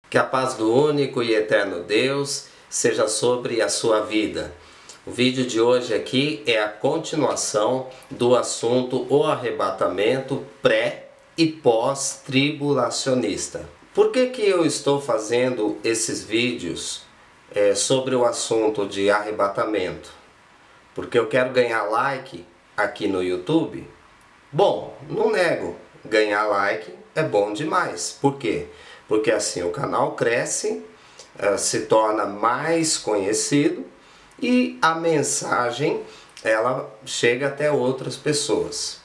Que a paz do único e eterno Deus seja sobre a sua vida. O vídeo de hoje aqui é a continuação do assunto o arrebatamento pré e pós-tribulacionista. Por que eu estou fazendo esses vídeos sobre o assunto de arrebatamento? Porque eu quero ganhar like aqui no YouTube? Bom, não nego, ganhar like é bom demais. Por quê? Porque assim o canal cresce, se torna mais conhecido e a mensagem ela chega até outras pessoas.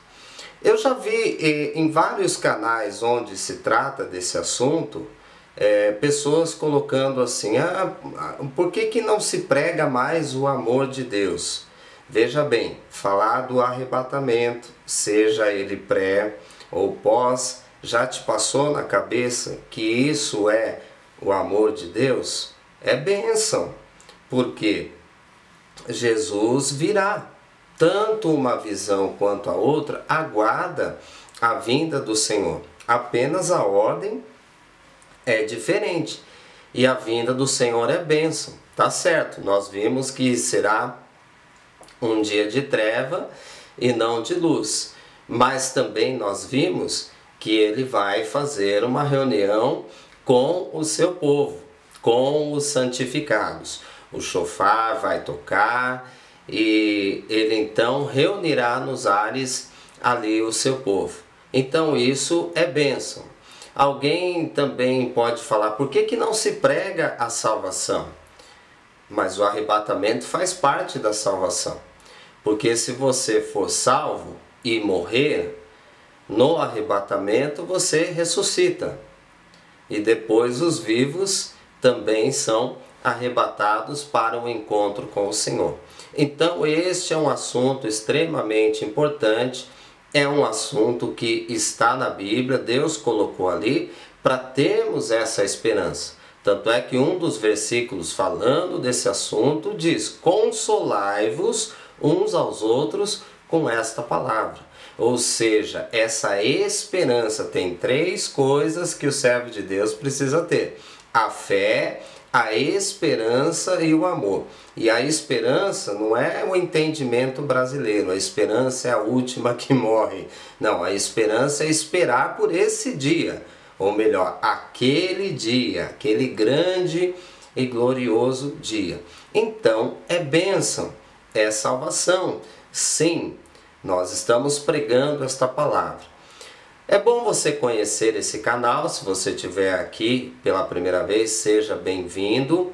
Eu já vi em vários canais onde se trata desse assunto, pessoas colocando assim, por que não se prega mais o amor de Deus? Veja bem, falar do arrebatamento, seja ele pré ou pós, já te passou na cabeça que isso é o amor de Deus? É bênção, porque Jesus virá. Tanto uma visão quanto a outra aguarda a vinda do Senhor. Apenas a ordem é diferente. E a vinda do Senhor é bênção. Tá certo, nós vimos que será um dia de treva e não de luz. Mas também nós vimos que ele vai fazer uma reunião com o seu povo, com os santificados. O chofar vai tocar e ele então reunirá nos ares ali o seu povo. Então isso é bênção. Alguém também pode falar, por que não se prega a salvação? Mas o arrebatamento faz parte da salvação. Porque se você for salvo e morrer, no arrebatamento você ressuscita. E depois os vivos também são arrebatados para o encontro com o Senhor. Então este é um assunto extremamente importante, é um assunto que está na Bíblia, Deus colocou ali para termos essa esperança. Tanto é que um dos versículos falando desse assunto diz: consolai-vos uns aos outros com esta palavra. Ou seja, essa esperança tem três coisas que o servo de Deus precisa ter: a fé, a esperança e o amor. E a esperança não é o entendimento brasileiro, a esperança é a última que morre. Não, a esperança é esperar por esse dia, ou melhor, aquele dia, aquele grande e glorioso dia. Então é bênção, é salvação. Sim, nós estamos pregando esta palavra. É bom você conhecer esse canal. Se você estiver aqui pela primeira vez, seja bem-vindo.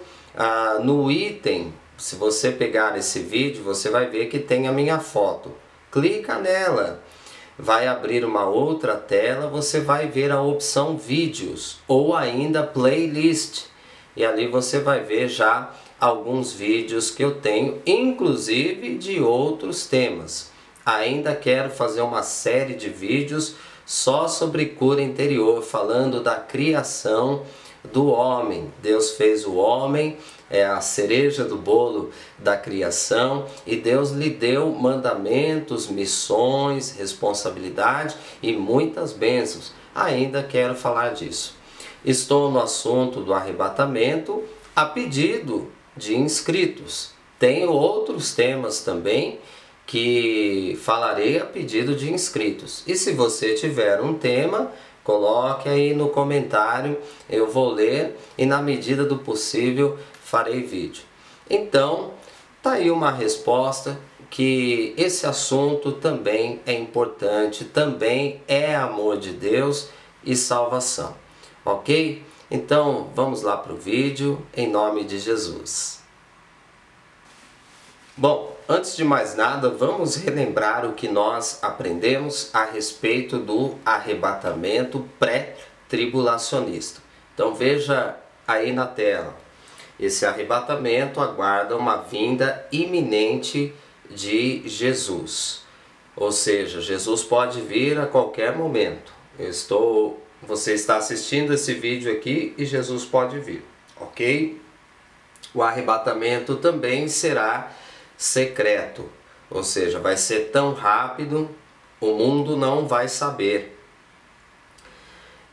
No item, se você pegar esse vídeo, você vai ver que tem a minha foto. Clica nela. Vai abrir uma outra tela, você vai ver a opção vídeos ou ainda playlist. E ali você vai ver já alguns vídeos que eu tenho, inclusive de outros temas. Ainda quero fazer uma série de vídeos só sobre cura interior, falando da criação do homem. Deus fez o homem, é a cereja do bolo da criação, e Deus lhe deu mandamentos, missões, responsabilidade e muitas bênçãos. Ainda quero falar disso. Estou no assunto do arrebatamento a pedido de inscritos. Tenho outros temas também que falarei a pedido de inscritos. E se você tiver um tema, coloque aí no comentário, eu vou ler e na medida do possível farei vídeo. Então, tá aí uma resposta que esse assunto também é importante, também é amor de Deus e salvação. Ok? Então, vamos lá para o vídeo, em nome de Jesus. Bom, antes de mais nada, vamos relembrar o que nós aprendemos a respeito do arrebatamento pré-tribulacionista. Então veja aí na tela, esse arrebatamento aguarda uma vinda iminente de Jesus. Ou seja, Jesus pode vir a qualquer momento. Você está assistindo esse vídeo aqui e Jesus pode vir, ok? O arrebatamento também será secreto, ou seja, vai ser tão rápido, o mundo não vai saber.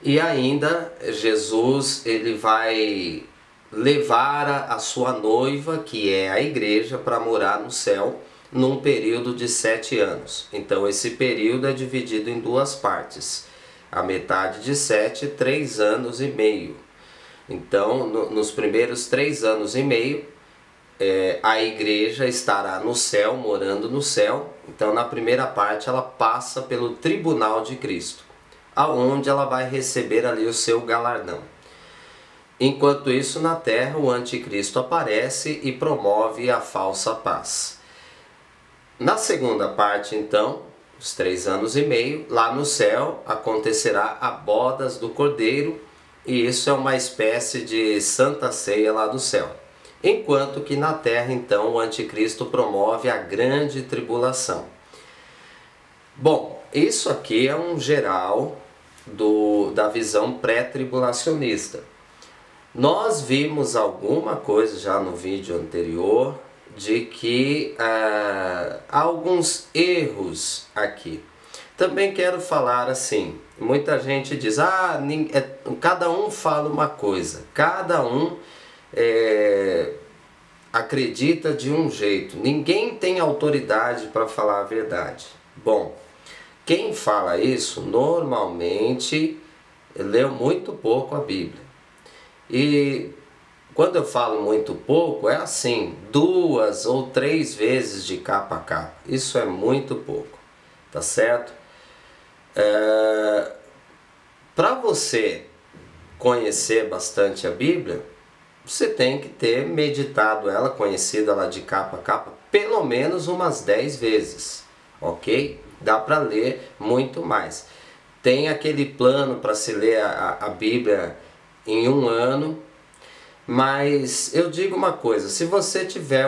E ainda Jesus ele vai levar a sua noiva, que é a igreja, para morar no céu num período de 7 anos. Então esse período é dividido em duas partes. A metade de 7, 3 anos e meio. Então nos primeiros 3 anos e meio a igreja estará no céu, morando no céu. Então na primeira parte ela passa pelo tribunal de Cristo, aonde ela vai receber ali o seu galardão. Enquanto isso, na terra, o anticristo aparece e promove a falsa paz. Na segunda parte, então, os 3 anos e meio, lá no céu acontecerá a bodas do Cordeiro, e isso é uma espécie de santa ceia lá do céu. Enquanto que na terra, então, o anticristo promove a grande tribulação. Bom, isso aqui é um geral da visão pré-tribulacionista. Nós vimos alguma coisa já no vídeo anterior de que há alguns erros aqui. Também quero falar assim, muita gente diz, cada um fala uma coisa, cada um acredita de um jeito, ninguém tem autoridade para falar a verdade. Bom, quem fala isso normalmente leu muito pouco a Bíblia. E quando eu falo muito pouco, é assim, 2 ou 3 vezes de capa a capa. Isso é muito pouco, tá certo? Para você conhecer bastante a Bíblia, você tem que ter meditado ela, conhecido ela de capa a capa, pelo menos umas 10 vezes, ok? Dá para ler muito mais. Tem aquele plano para se ler a Bíblia em 1 ano, mas eu digo uma coisa, se você tiver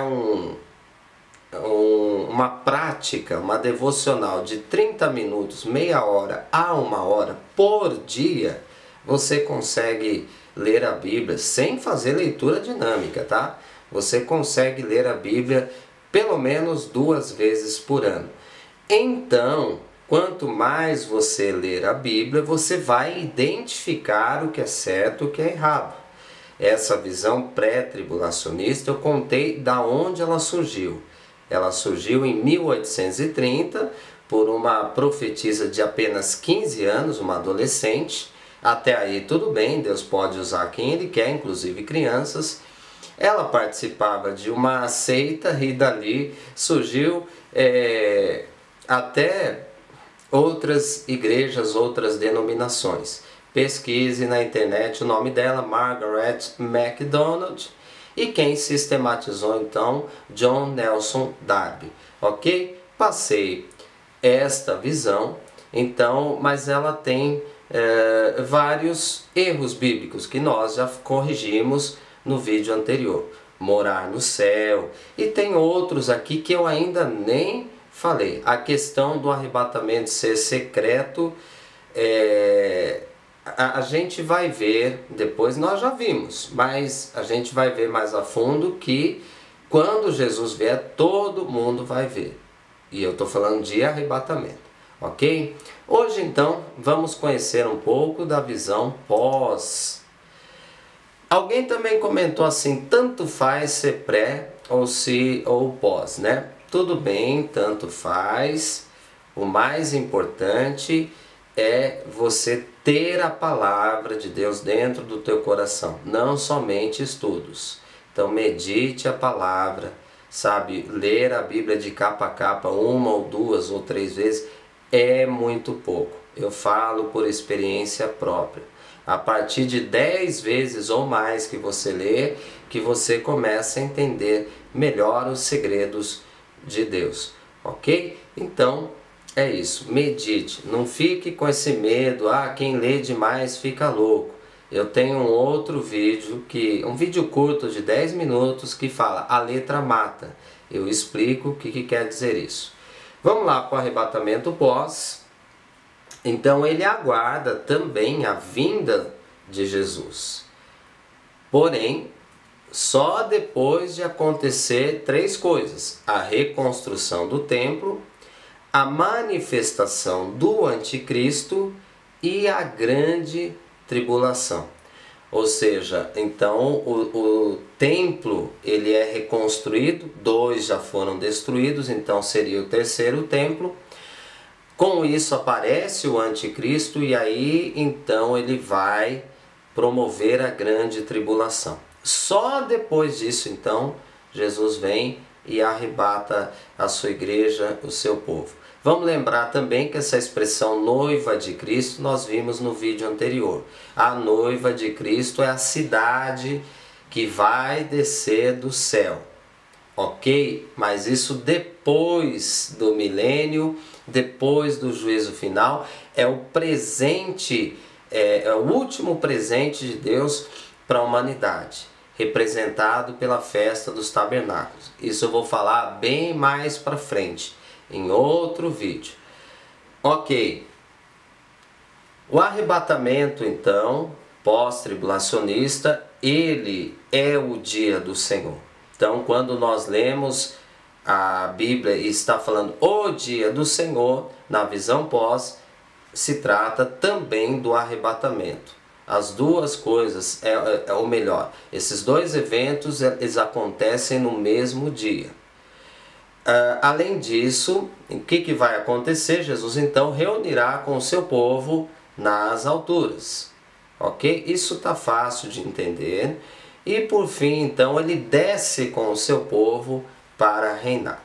uma prática, uma devocional de 30 minutos, meia hora a 1 hora por dia, você consegue ler a Bíblia sem fazer leitura dinâmica, tá? Você consegue ler a Bíblia pelo menos 2 vezes por ano. Então, quanto mais você ler a Bíblia, você vai identificar o que é certo e o que é errado. Essa visão pré-tribulacionista, eu contei da onde ela surgiu. Ela surgiu em 1830 por uma profetisa de apenas 15 anos, uma adolescente. Até aí tudo bem, Deus pode usar quem Ele quer, inclusive crianças. Ela participava de uma seita e dali surgiu até outras igrejas, outras denominações. Pesquise na internet o nome dela, Margaret MacDonald, e quem sistematizou então, John Nelson Darby, ok? Passei esta visão, então, mas ela tem vários erros bíblicos que nós já corrigimos no vídeo anterior. Morar no céu, e tem outros aqui que eu ainda nem falei. A questão do arrebatamento ser secreto, a gente vai ver, depois nós já vimos, mas a gente vai ver mais a fundo que quando Jesus vier, todo mundo vai ver. E eu estou falando de arrebatamento, ok? Hoje então, vamos conhecer um pouco da visão pós. Alguém também comentou assim, tanto faz ser pré ou pós, né? Tudo bem, tanto faz. O mais importante é você ter a palavra de Deus dentro do teu coração, não somente estudos. Então medite a palavra, sabe? Ler a Bíblia de capa a capa 1 ou 2 ou 3 vezes é muito pouco. Eu falo por experiência própria. A partir de 10 vezes ou mais que você lê, que você começa a entender melhor os segredos de Deus, ok? Então é isso, medite, não fique com esse medo, quem lê demais fica louco. Eu tenho um outro vídeo, um vídeo curto de 10 minutos que fala a letra mata. Eu explico o que quer dizer isso. Vamos lá para o arrebatamento pós. Então ele aguarda também a vinda de Jesus. Porém, só depois de acontecer 3 coisas: a reconstrução do templo, a manifestação do anticristo e a grande tribulação. Ou seja, então o templo ele é reconstruído, 2 já foram destruídos, então seria o terceiro templo. Com isso aparece o anticristo e aí então ele vai promover a grande tribulação. Só depois disso então Jesus vem e arrebata a sua igreja, o seu povo. Vamos lembrar também que essa expressão noiva de Cristo nós vimos no vídeo anterior. A noiva de Cristo é a cidade que vai descer do céu. Ok? Mas isso depois do milênio, depois do juízo final, é o presente, é o último presente de Deus para a humanidade, representado pela festa dos tabernáculos. Isso eu vou falar bem mais para frente, em outro vídeo. Ok. O arrebatamento, então, pós-tribulacionista, ele é o dia do Senhor. Então, quando nós lemos a Bíblia e está falando o dia do Senhor, na visão pós, se trata também do arrebatamento. As duas coisas, ou melhor, esses dois eventos eles acontecem no mesmo dia. Além disso, o que vai acontecer? Jesus então reunirá com o seu povo nas alturas. Ok? Isso está fácil de entender. E por fim, então, ele desce com o seu povo para reinar.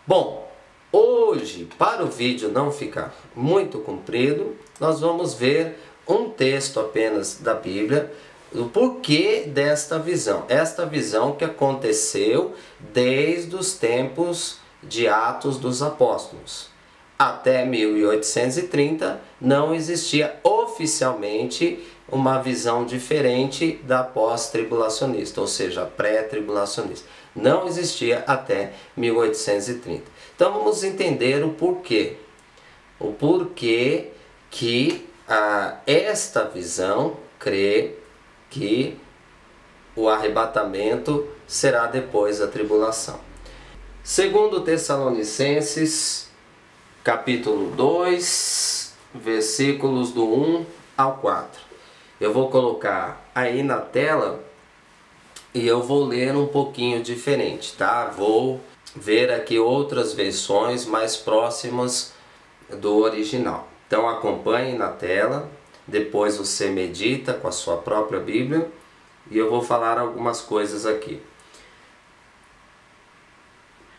Bom, hoje, para o vídeo não ficar muito comprido, nós vamos ver um texto apenas da Bíblia, o porquê desta visão. Esta visão que aconteceu desde os tempos de Atos dos Apóstolos. Até 1830 não existia oficialmente uma visão diferente da pós-tribulacionista, ou seja, pré-tribulacionista. Não existia até 1830. Então vamos entender o porquê. O porquê que esta visão crê que o arrebatamento será depois da tribulação. Segundo Tessalonicenses, capítulo 2, versículos do 1 ao 4. Eu vou colocar aí na tela e eu vou ler um pouquinho diferente, tá? Vou ver aqui outras versões mais próximas do original. Então acompanhe na tela, depois você medita com a sua própria Bíblia e eu vou falar algumas coisas aqui.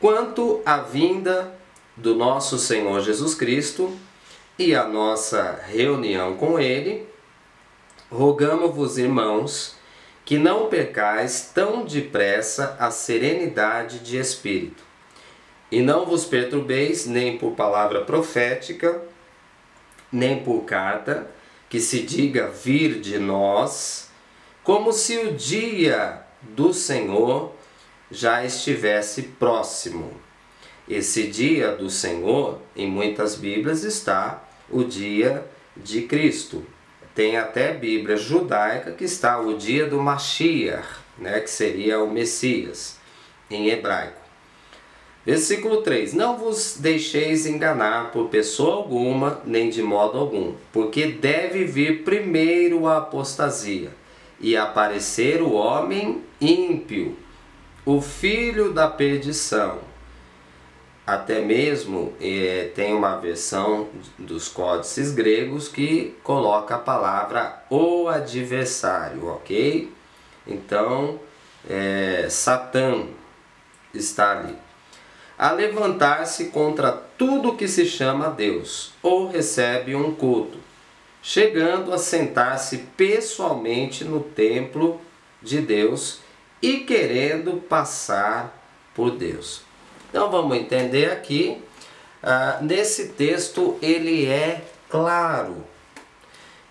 Quanto à vinda do nosso Senhor Jesus Cristo e a nossa reunião com Ele, rogamo-vos, irmãos, que não percais tão depressa a serenidade de espírito, e não vos perturbeis nem por palavra profética, nem por carta, que se diga vir de nós, como se o dia do Senhor já estivesse próximo. Esse dia do Senhor, em muitas Bíblias, está o dia de Cristo. Tem até Bíblia judaica que está o dia do Mashiach, né, que seria o Messias, em hebraico. Versículo 3. Não vos deixeis enganar por pessoa alguma, nem de modo algum, porque deve vir primeiro a apostasia, e aparecer o homem ímpio, o filho da perdição. Até mesmo tem uma versão dos códices gregos que coloca a palavra o adversário, ok? Então, Satã está ali. A levantar-se contra tudo que se chama Deus, ou recebe um culto, chegando a sentar-se pessoalmente no templo de Deus e querendo passar por Deus. Então vamos entender aqui, nesse texto ele é claro.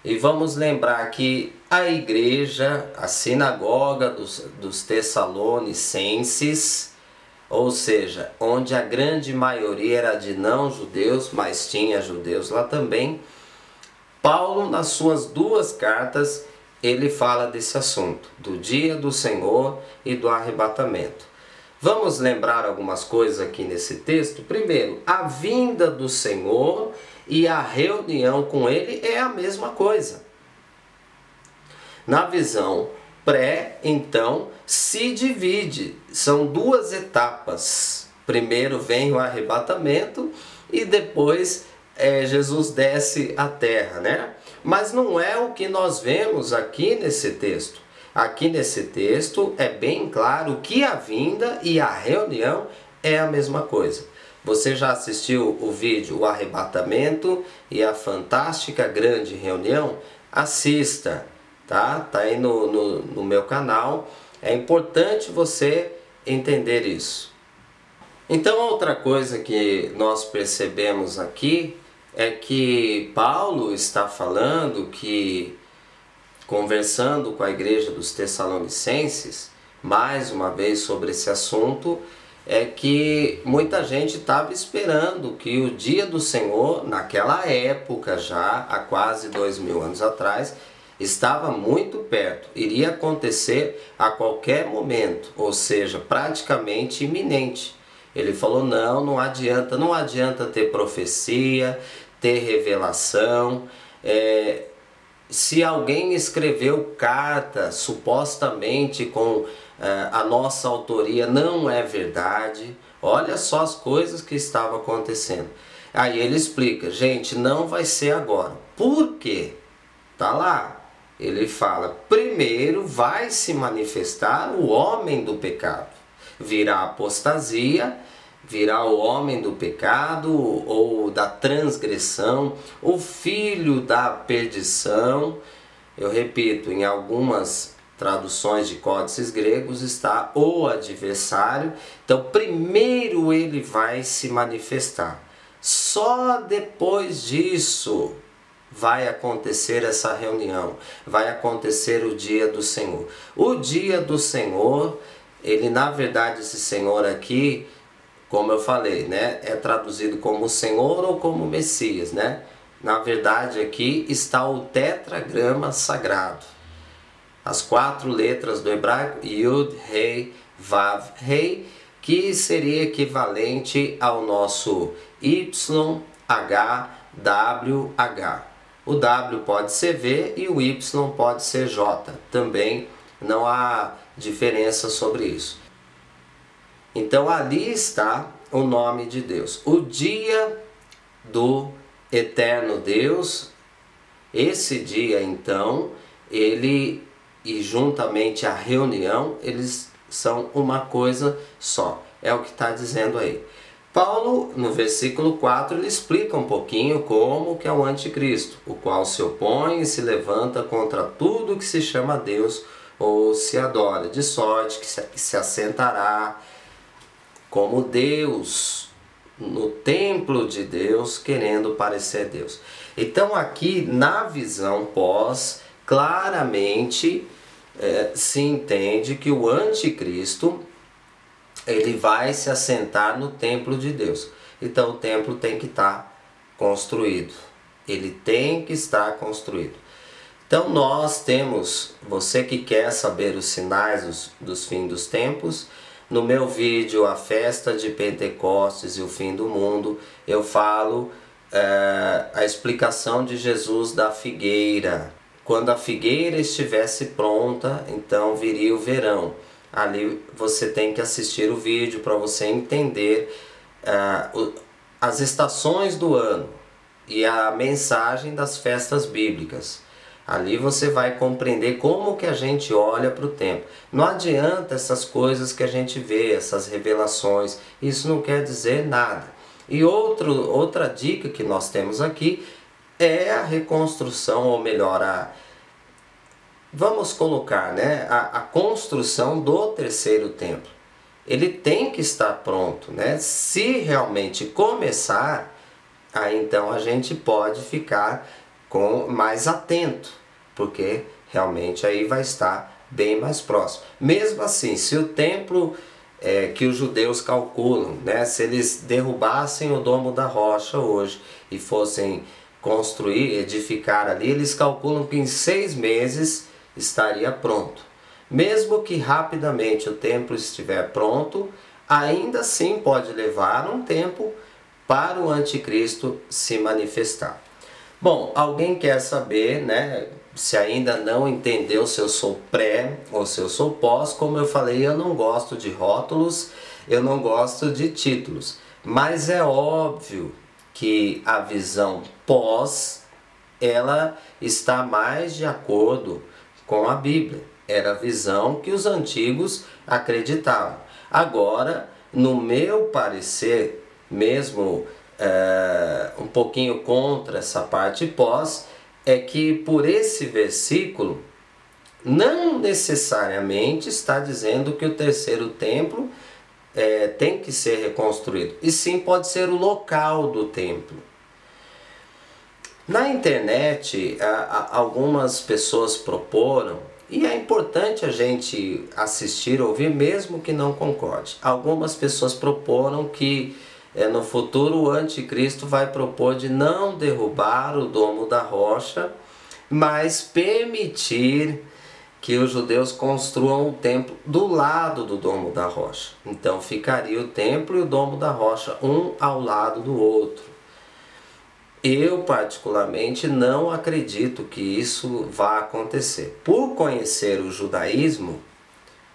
E vamos lembrar que a igreja, a sinagoga dos Tessalonicenses, ou seja, onde a grande maioria era de não-judeus, mas tinha judeus lá também, Paulo, nas suas duas cartas, ele fala desse assunto, do dia do Senhor e do arrebatamento. Vamos lembrar algumas coisas aqui nesse texto. Primeiro, a vinda do Senhor e a reunião com Ele é a mesma coisa. Na visão pré, então, se divide. São duas etapas. Primeiro vem o arrebatamento e depois Jesus desce à terra, né? Mas não é o que nós vemos aqui nesse texto. Aqui nesse texto é bem claro que a vinda e a reunião é a mesma coisa. Você já assistiu o vídeo O Arrebatamento e a Fantástica Grande Reunião? Assista, tá? Tá aí no meu canal. É importante você entender isso. Então, outra coisa que nós percebemos aqui é que Paulo está falando que, conversando com a igreja dos Tessalonicenses, mais uma vez sobre esse assunto, é que muita gente estava esperando que o dia do Senhor, naquela época já, há quase 2000 anos atrás, estava muito perto, iria acontecer a qualquer momento, ou seja, praticamente iminente. Ele falou, não adianta ter profecia, ter revelação. Se alguém escreveu carta supostamente com a nossa autoria, não é verdade. Olha só as coisas que estavam acontecendo. Aí ele explica, gente, não vai ser agora. Por quê? Tá lá. Ele fala, primeiro vai se manifestar o homem do pecado. Virá apostasia, virá o homem do pecado ou da transgressão, o filho da perdição. Eu repito, em algumas traduções de códices gregos está o adversário. Então, primeiro ele vai se manifestar. Só depois disso vai acontecer essa reunião, vai acontecer o dia do Senhor. O dia do Senhor, ele na verdade, esse Senhor aqui, como eu falei, né, é traduzido como Senhor ou como Messias, né? Na verdade aqui está o tetragrama sagrado. As 4 letras do hebraico, Yud, Rei, Vav, Rei, que seria equivalente ao nosso Y, H, W, H. O W pode ser V e o Y pode ser J. Também não há diferença sobre isso. Então ali está o nome de Deus. O dia do eterno Deus, esse dia então, ele e juntamente a reunião, eles são uma coisa só. É o que está dizendo aí. Paulo, no versículo 4, ele explica um pouquinho como que é o anticristo, o qual se opõe e se levanta contra tudo que se chama Deus ou se adora, de sorte que se assentará como Deus, no templo de Deus, querendo parecer Deus. Então aqui na visão pós, claramente se entende que o anticristo, ele vai se assentar no templo de Deus. Então o templo tem que estar construído. Ele tem que estar construído. Então nós temos, você que quer saber os sinais dos fins dos tempos, no meu vídeo A Festa de Pentecostes e o Fim do Mundo, eu falo a explicação de Jesus da figueira. Quando a figueira estivesse pronta, então viria o verão. Ali você tem que assistir o vídeo para você entender as estações do ano e a mensagem das festas bíblicas. Ali você vai compreender como que a gente olha para o tempo. Não adianta essas coisas que a gente vê, essas revelações, isso não quer dizer nada. E outra dica que nós temos aqui é a reconstrução, ou melhor, vamos colocar, né, a construção do terceiro templo. Ele tem que estar pronto, né? Se realmente começar, aí então a gente pode ficar mais atento, porque realmente aí vai estar bem mais próximo. Mesmo assim, se o templo que os judeus calculam, né, se eles derrubassem o Domo da Rocha hoje e fossem construir, edificar ali, eles calculam que em 6 meses estaria pronto. Mesmo que rapidamente o templo estiver pronto, ainda assim pode levar um tempo para o anticristo se manifestar. Bom, alguém quer saber, né, se ainda não entendeu se eu sou pré ou se eu sou pós, como eu falei, eu não gosto de rótulos, eu não gosto de títulos. Mas é óbvio que a visão pós, ela está mais de acordo com a Bíblia. Era a visão que os antigos acreditavam. Agora, no meu parecer, mesmo um pouquinho contra essa parte pós, é que por esse versículo não necessariamente está dizendo que o terceiro templo tem que ser reconstruído, e sim pode ser o local do templo. Na internet, algumas pessoas proporam, e é importante a gente assistir, ouvir, mesmo que não concorde. Algumas pessoas proporam que no futuro o anticristo vai propor de não derrubar o domo da rocha, mas permitir que os judeus construam o templo do lado do domo da rocha. Então ficaria o templo e o domo da rocha um ao lado do outro. Eu particularmente não acredito que isso vá acontecer. Por conhecer o judaísmo,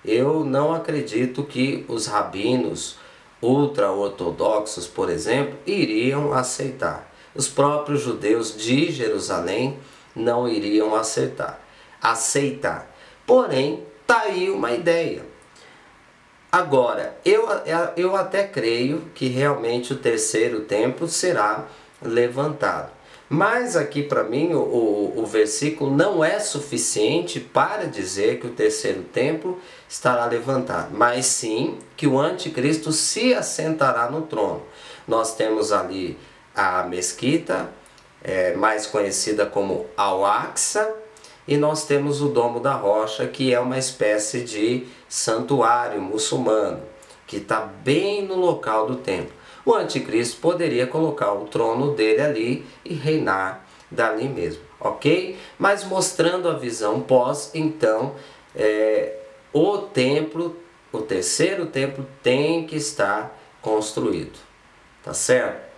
eu não acredito que os rabinos ultra-ortodoxos, por exemplo, iriam aceitar. Os próprios judeus de Jerusalém não iriam aceitar. Porém, tá aí uma ideia. Agora, eu até creio que realmente o terceiro templo será levantado. Mas aqui para mim o versículo não é suficiente para dizer que o terceiro templo estará levantado, mas sim que o anticristo se assentará no trono. Nós temos ali a mesquita, mais conhecida como Al-Aqsa, e nós temos o Domo da Rocha, que é uma espécie de santuário muçulmano, que está bem no local do templo. O anticristo poderia colocar o trono dele ali e reinar dali mesmo, ok? Mas mostrando a visão pós, então, o templo, o terceiro templo tem que estar construído, tá certo?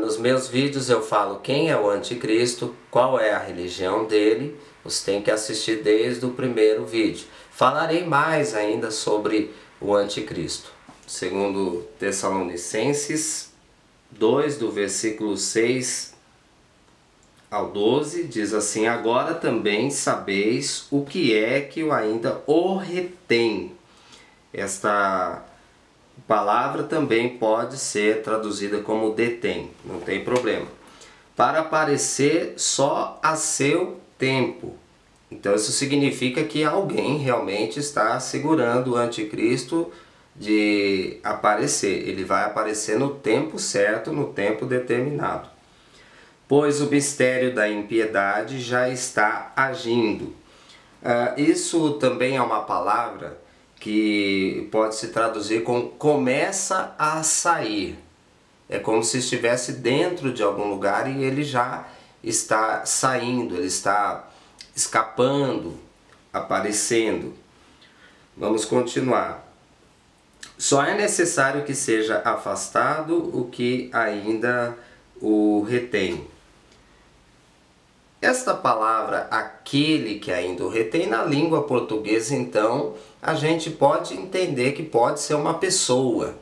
Nos meus vídeos eu falo quem é o anticristo, qual é a religião dele, você tem que assistir desde o primeiro vídeo. Falarei mais ainda sobre o anticristo. Segundo Tessalonicenses 2, do versículo 6 ao 12, diz assim: agora também sabeis o que é que ainda o retém. Esta palavra também pode ser traduzida como detém, não tem problema. Para aparecer só a seu tempo. Então isso significa que alguém realmente está segurando o anticristo de aparecer. Ele vai aparecer no tempo certo, no tempo determinado. Pois o mistério da impiedade já está agindo. Isso também é uma palavra que pode se traduzir como começa a sair. É como se estivesse dentro de algum lugar e ele já está saindo, ele está escapando, aparecendo. Vamos continuar. Só é necessário que seja afastado o que ainda o retém. Esta palavra, aquele que ainda o retém, na língua portuguesa, então, a gente pode entender que pode ser uma pessoa.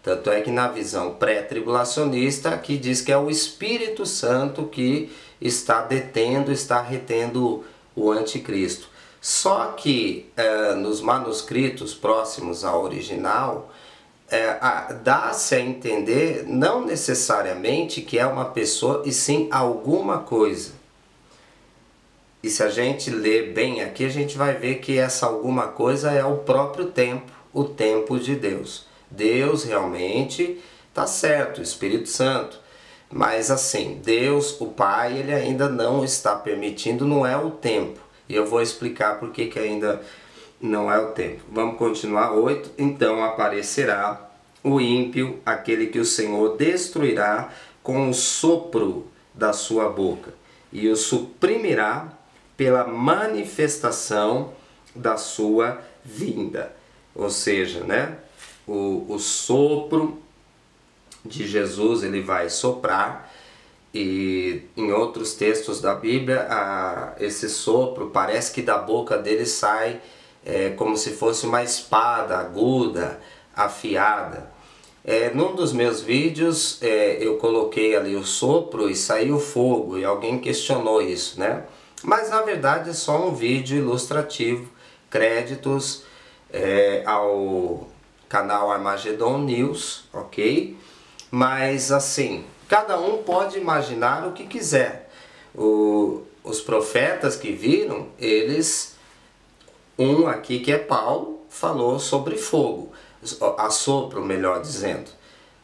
Tanto é que na visão pré-tribulacionista aqui diz que é o Espírito Santo que está detendo, está retendo o anticristo. Só que nos manuscritos próximos ao original, dá-se a entender não necessariamente que é uma pessoa, e sim alguma coisa. E se a gente ler bem aqui, a gente vai ver que essa alguma coisa é o próprio tempo, o tempo de Deus. Deus realmente está certo, o Espírito Santo. Mas assim, Deus, o Pai, ele ainda não está permitindo, não é o tempo. E eu vou explicar por que ainda não é o tempo. Vamos continuar. 8. Então aparecerá o ímpio, aquele que o Senhor destruirá com o sopro da sua boca, e o suprimirá pela manifestação da sua vinda. Ou seja, né, o sopro de Jesus, ele vai soprar E em outros textos da Bíblia, esse sopro parece que da boca dele sai como se fosse uma espada aguda, afiada. Num dos meus vídeos eu coloquei ali o sopro e saiu fogo, e alguém questionou isso, né? Mas na verdade é só um vídeo ilustrativo. Créditos ao canal Armagedon News, ok? Mas assim, cada um pode imaginar o que quiser. Os profetas que viram, um aqui que é Paulo, falou sobre fogo, assopro, melhor dizendo.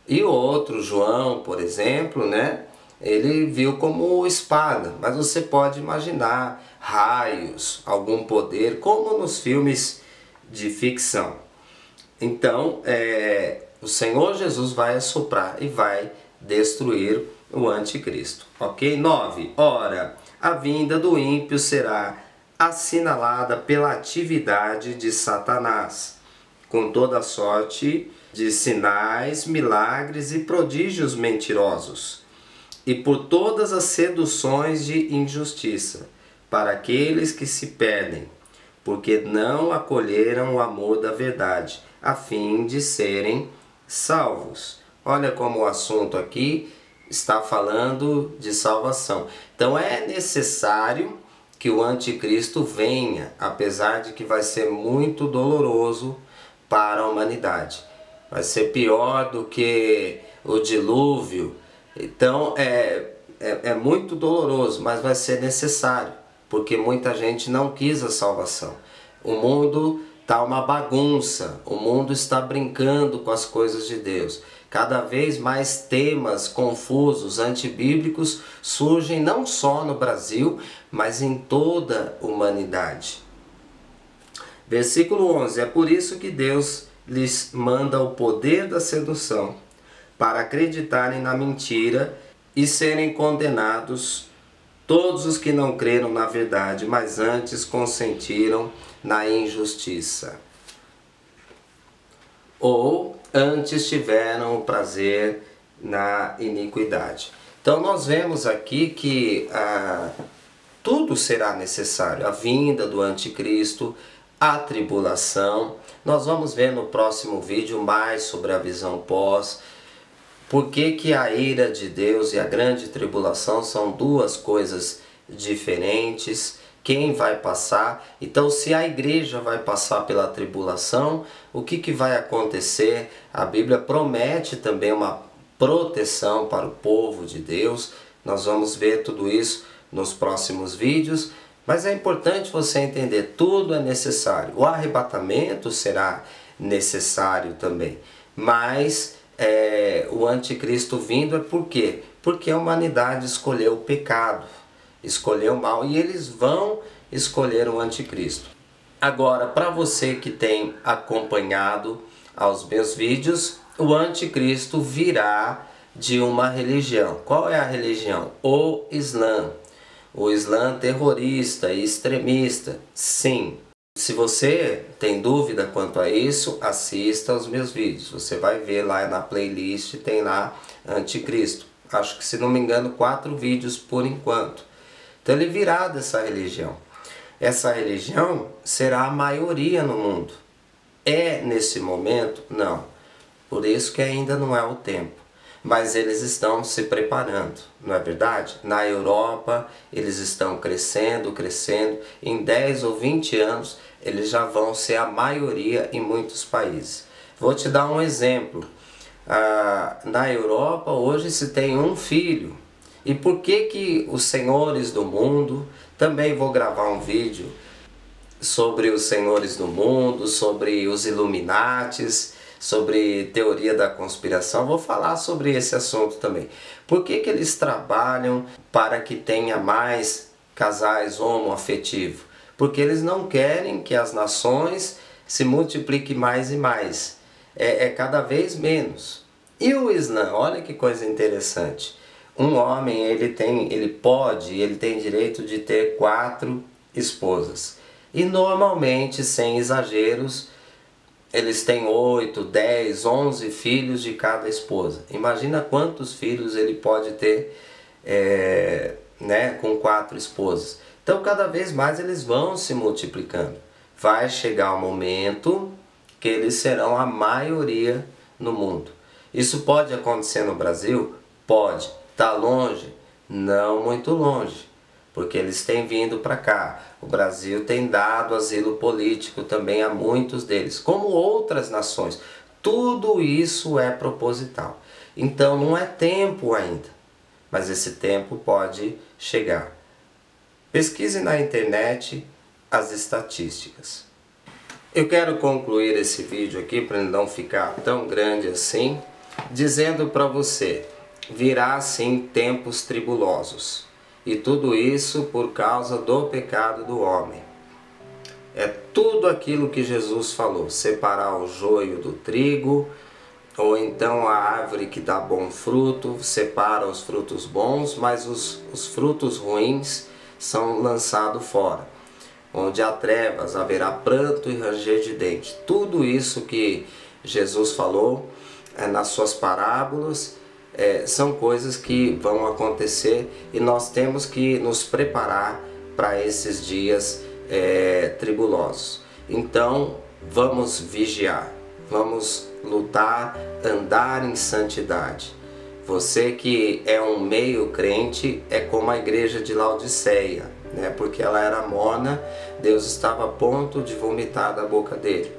E o outro, João, por exemplo, né? Ele viu como espada, mas você pode imaginar raios, algum poder, como nos filmes de ficção. Então, o Senhor Jesus vai assoprar e vai destruir o anticristo. Ok? 9. Ora, a vinda do ímpio será assinalada pela atividade de Satanás, com toda sorte de sinais, milagres e prodígios mentirosos, e por todas as seduções de injustiça, para aqueles que se perdem, porque não acolheram o amor da verdade, a fim de serem salvos. Olha como o assunto aqui está falando de salvação. Então é necessário que o anticristo venha, apesar de que vai ser muito doloroso para a humanidade. Vai ser pior do que o dilúvio. Então é muito doloroso, mas vai ser necessário, porque muita gente não quis a salvação. O mundo está uma bagunça, o mundo está brincando com as coisas de Deus. Cada vez mais temas confusos, antibíblicos, surgem não só no Brasil, mas em toda a humanidade. Versículo 11. É por isso que Deus lhes manda o poder da sedução, para acreditarem na mentira e serem condenados todos os que não creram na verdade, mas antes consentiram na injustiça, ou antes tiveram o prazer na iniquidade. Então nós vemos aqui que tudo será necessário, a vinda do anticristo, a tribulação. Nós vamos ver no próximo vídeo mais sobre a visão pós. Por que a ira de Deus e a grande tribulação são duas coisas diferentes? Quem vai passar? Então, se a igreja vai passar pela tribulação, o que vai acontecer? A Bíblia promete também uma proteção para o povo de Deus. Nós vamos ver tudo isso nos próximos vídeos. Mas é importante você entender, tudo é necessário. O arrebatamento será necessário também. Mas o anticristo vindo por quê? Porque a humanidade escolheu o pecado, escolheu o mal, e eles vão escolher o anticristo. Agora, para você que tem acompanhado aos meus vídeos, o anticristo virá de uma religião. Qual é a religião? O Islã. O Islã terrorista e extremista. Sim. Se você tem dúvida quanto a isso, assista aos meus vídeos. Você vai ver lá na playlist, tem lá Anticristo. Acho que, se não me engano, 4 vídeos por enquanto. Então ele virá dessa religião. Essa religião será a maioria no mundo. É nesse momento? Não. Por isso que ainda não é o tempo. Mas eles estão se preparando, não é verdade? Na Europa eles estão crescendo, crescendo. Em 10 ou 20 anos eles já vão ser a maioria em muitos países. Vou te dar um exemplo. Na Europa hoje se tem um filho. E por que os senhores do mundo, também vou gravar um vídeo sobre os senhores do mundo, sobre os Illuminatis, sobre teoria da conspiração, vou falar sobre esse assunto também. Por que eles trabalham para que tenha mais casais homoafetivos? Porque eles não querem que as nações se multipliquem mais e mais. É cada vez menos. E o Islã, olha que coisa interessante. Um homem, ele tem direito de ter 4 esposas. E normalmente, sem exageros, eles têm 8, 10, 11 filhos de cada esposa. Imagina quantos filhos ele pode ter né, com 4 esposas. Então cada vez mais eles vão se multiplicando. Vai chegar um momento que eles serão a maioria no mundo. Isso pode acontecer no Brasil? Pode. Está longe? Não muito longe, porque eles têm vindo para cá. O Brasil tem dado asilo político também a muitos deles, como outras nações. Tudo isso é proposital. Então não é tempo ainda, mas esse tempo pode chegar. Pesquise na internet as estatísticas. Eu quero concluir esse vídeo aqui para não ficar tão grande assim, dizendo para você, virá sim tempos tribulosos. E tudo isso por causa do pecado do homem. É tudo aquilo que Jesus falou, separar o joio do trigo, ou então a árvore que dá bom fruto, separa os frutos bons, mas os frutos ruins são lançados fora. Onde há trevas, haverá pranto e ranger de dente. Tudo isso que Jesus falou nas suas parábolas são coisas que vão acontecer e nós temos que nos preparar para esses dias tribulosos. Então vamos vigiar, vamos lutar, andar em santidade. Você que é um meio crente é como a igreja de Laodiceia, né? Porque ela era morna, Deus estava a ponto de vomitar da boca dele.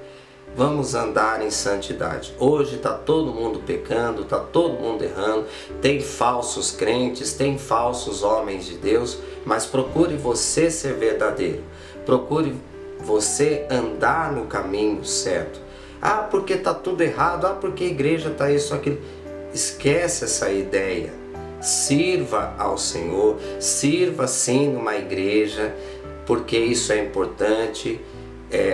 Vamos andar em santidade. Hoje está todo mundo pecando, está todo mundo errando, tem falsos crentes, tem falsos homens de Deus, mas procure você ser verdadeiro. Procure você andar no caminho certo. Ah, porque está tudo errado, ah, porque a igreja está isso, aquilo. Esquece essa ideia. Sirva ao Senhor, sirva sim numa igreja, porque isso é importante.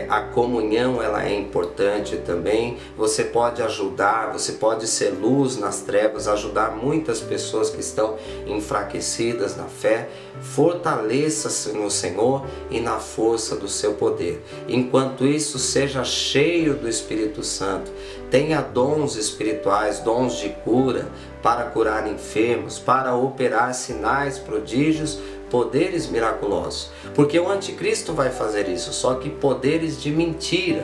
A comunhão ela é importante também. Você pode ajudar, você pode ser luz nas trevas, ajudar muitas pessoas que estão enfraquecidas na fé. Fortaleça-se no Senhor e na força do seu poder. Enquanto isso, seja cheio do Espírito Santo. Tenha dons espirituais, dons de cura, para curar enfermos, para operar sinais, prodígios, poderes miraculosos, porque o anticristo vai fazer isso, só que poderes de mentira,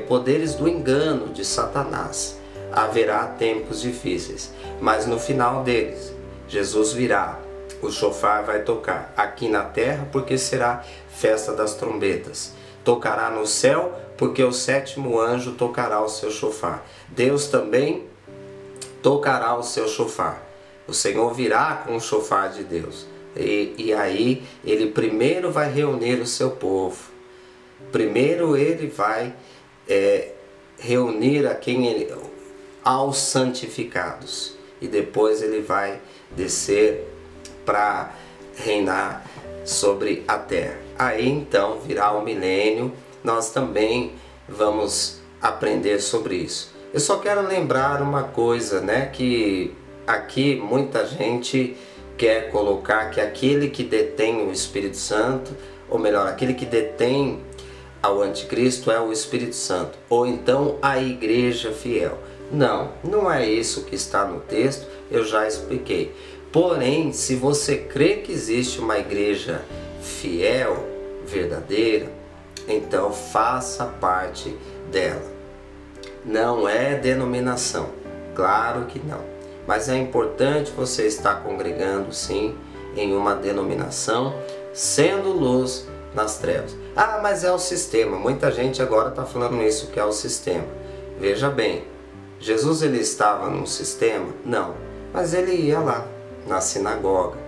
poderes do engano de Satanás. Haverá tempos difíceis, mas no final deles, Jesus virá, o chofar vai tocar aqui na terra, porque será festa das trombetas, tocará no céu, porque o 7º anjo tocará o seu chofar. Deus também tocará o seu chofar. O Senhor virá com o chofar de Deus. E aí ele primeiro vai reunir o seu povo. Primeiro ele vai reunir aos santificados. E depois ele vai descer para reinar sobre a terra. Aí então virá o milênio. Nós também vamos aprender sobre isso. Eu só quero lembrar uma coisa, né? Que aqui muita gente quer colocar que aquele que detém o Espírito Santo, ou melhor, aquele que detém ao anticristo é o Espírito Santo, ou então a igreja fiel. Não, não é isso que está no texto, eu já expliquei. Porém, se você crê que existe uma igreja fiel, verdadeira, então faça parte dela. Não é denominação, claro que não. Mas é importante você estar congregando sim em uma denominação, sendo luz nas trevas. Ah, mas é o sistema. Muita gente agora está falando isso que é o sistema. Veja bem, Jesus ele estava num sistema? Não, mas ele ia lá na sinagoga.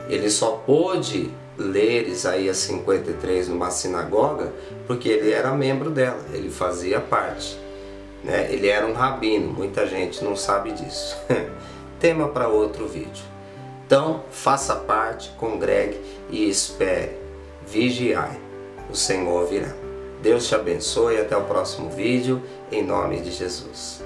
Ele só pôde ler Isaías 53 numa sinagoga porque ele era membro dela, ele fazia parte, né? Ele era um rabino, muita gente não sabe disso. Tema para outro vídeo. Então, faça parte, congregue e espere. Vigiai, o Senhor virá. Deus te abençoe, até o próximo vídeo, em nome de Jesus.